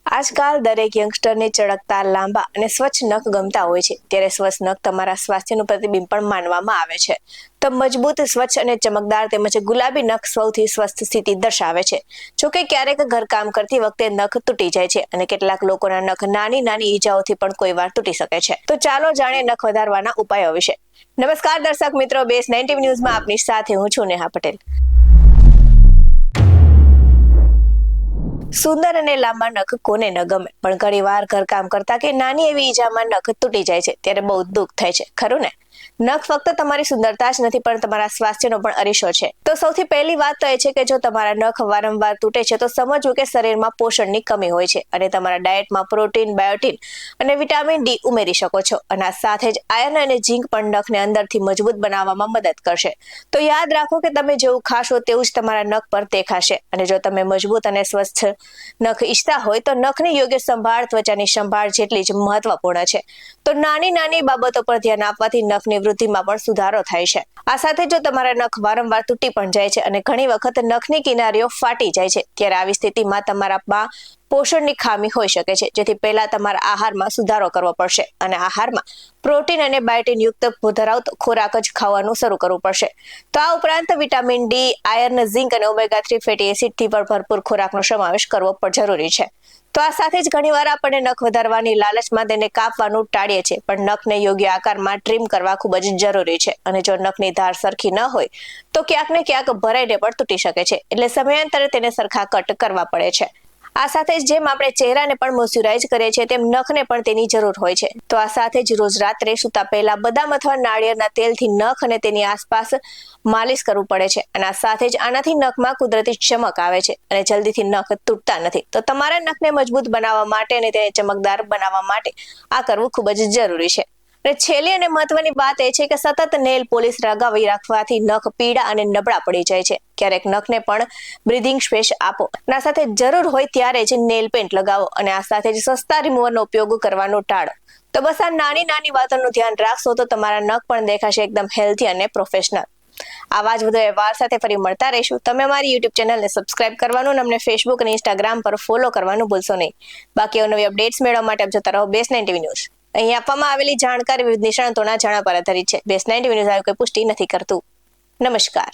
આજકાલ દરેક યંગસ્ટરને ચળકતા લાંબા અને સ્વચ્છ નખ ગમતા હોય છે, ત્યારે સ્વચ્છ નખ તમારા સ્વાસ્થ્યનું પ્રતિબિંબ પણ માનવામાં આવે છે. તો મજબૂત, સ્વચ્છ અને ચમકદાર તેમજ ગુલાબી નખ સૌથી સ્વસ્થ સ્થિતિ દર્શાવે છે. જોકે ક્યારેક ઘરકામ કરતી વખતે નખ તૂટી જાય છે અને કેટલાક લોકોના નખ નાની નાની ઈજાઓથી પણ કોઈ વાર તૂટી શકે છે. તો ચાલો જાણીએ નખ વધારવાના ઉપાયો વિશે. નમસ્કાર દર્શક મિત્રો, BS19 ન્યૂઝમાં આપની સાથે હું છું નેહા પટેલ. સુંદર અને લાંબા નખ કોને ન ગમે, પણ ઘણી વાર ઘરકામ કરતા કે નાની એવી ઈજામાં નખ તૂટી જાય છે ત્યારે બહુ દુઃખ થાય છે, ખરું ને? નખ ફક્ત તમારી સુંદરતા જ નથી, પણ તમારા સ્વાસ્થ્યનો પણ અરીસો છે. તો સૌથી પહેલી વાત તો એ છે કે જો તમારા નખ વારંવાર તૂટે છે તો સમજવું કે શરીરમાં પોષણની કમી હોય છે અને તમારા ડાયટમાં પ્રોટીન, બાયોટીન અને વિટામિન ડી ઉમેરી શકો છો. અને આ સાથે જ આયર્ન અને ઝીંક પણ નખને અંદરથી મજબૂત બનાવવામાં મદદ કરશે. તો યાદ રાખો કે તમે જેવું ખાશો તેવું જ તમારા નખ પર દેખાશે. અને જો તમે મજબૂત અને સ્વસ્થ નખ ઈચ્છતા હોય તો નખની યોગ્ય સંભાળ ત્વચાની સંભાળ જેટલી જ મહત્વપૂર્ણ છે. તો નાની નાની બાબતો પર ધ્યાન આપવાથી નખની વૃદ્ધિમાં પણ સુધારો થાય છે. આ સાથે જો તમારા નખ વારંવાર તૂટી પણ જાય છે અને ઘણી વખત નખની કિનારીઓ ફાટી જાય છે, ત્યારે આવી સ્થિતિમાં તમારામાં પોષણની ખામી હોઈ શકે છે, જેથી પહેલા તમારા આહારમાં સુધારો કરવો પડશે અને આહારમાં પ્રોટીન અને બાયોટીન યુક્ત ધરાવતો ખોરાક જ ખાવાનું શરૂ કરવું પડશે. તો આ ઉપરાંત વિટામિન ડી, આયર્ન, ઝીંક અને ઓમેગા-3 ફેટી એસિડથી પણ ભરપૂર ખોરાકનો સમાવેશ કરવો પણ જરૂરી છે. તો આ સાથે જ ઘણીવાર આપણે નખ વધારવાની લાલચમાં તેને કાપવાનું ટાળીએ છીએ, પણ નખને યોગ્ય આકારમાં ટ્રીમ કરવા ખૂબ જ જરૂરી છે. અને જો નખની ધાર સરખી ન હોય તો ક્યાંક ને ક્યાંક ભરાઈને પણ તૂટી શકે છે, એટલે સમયાંતરે તેને સરખા કટ કરવા પડે છે. આ સાથે જ જેમ આપણે ચહેરાને પણ મોઇશ્ચરાઇઝ કરીએ છીએ તેમ નખને પણ તેની જરૂર હોય છે. તો આ સાથે જ રોજ રાત્રે સૂતા પહેલા બદામ અથવા નાળિયેરના તેલથી નખ અને તેની આસપાસ માલિશ કરવું પડે છે. અને આ સાથે જ આનાથી નખમાં કુદરતી ચમક આવે છે અને જલ્દીથી નખ તૂટતા નથી. તો તમારા નખને મજબૂત બનાવવા માટે અને તેને ચમકદાર બનાવવા માટે આ કરવું ખૂબ જ જરૂરી છે. અને છેલ્લી અને મહત્વની વાત એ છે કે સતત નેલ પોલિશ લગાવી રાખવાથી નખ પીળા અને નબળા પડી જાય છે. ક્યારેક નખને પણ બ્રીધિંગ સ્પેસ આપો. આ સાથે જરૂર હોય ત્યારે જ નેલ પેન્ટ લગાવો અને આ સાથે જ સસ્તા રિમૂવરનો ઉપયોગ કરવાનું ટાળો. તો બસ આ નાની નાની વાતોનું ધ્યાન રાખશો તો તમારા નખ પણ દેખાશે એકદમ હેલ્ધી અને પ્રોફેશનલ. આવા જ બધા અહેવાલ સાથે ફરી મળતા રહીશું. તમે અમારી YouTube ચેનલને સબસ્ક્રાઇબ કરવાનું અને અમને Facebook અને Instagram પર ફોલો કરવાનું ભૂલશો નહીં. બાકી નવી અપડેટ્સ મેળવવા માટે આપ જોતા રહો BS19 ન્યૂઝ. અહીં આપવામાં આવેલી જાણકારી વિવિધ નિષ્ણાતોના જાણવા પર આધારિત છે. BS19 ન્યૂઝ આવી કોઈ પુષ્ટિ નથી કરતું. નમસ્કાર.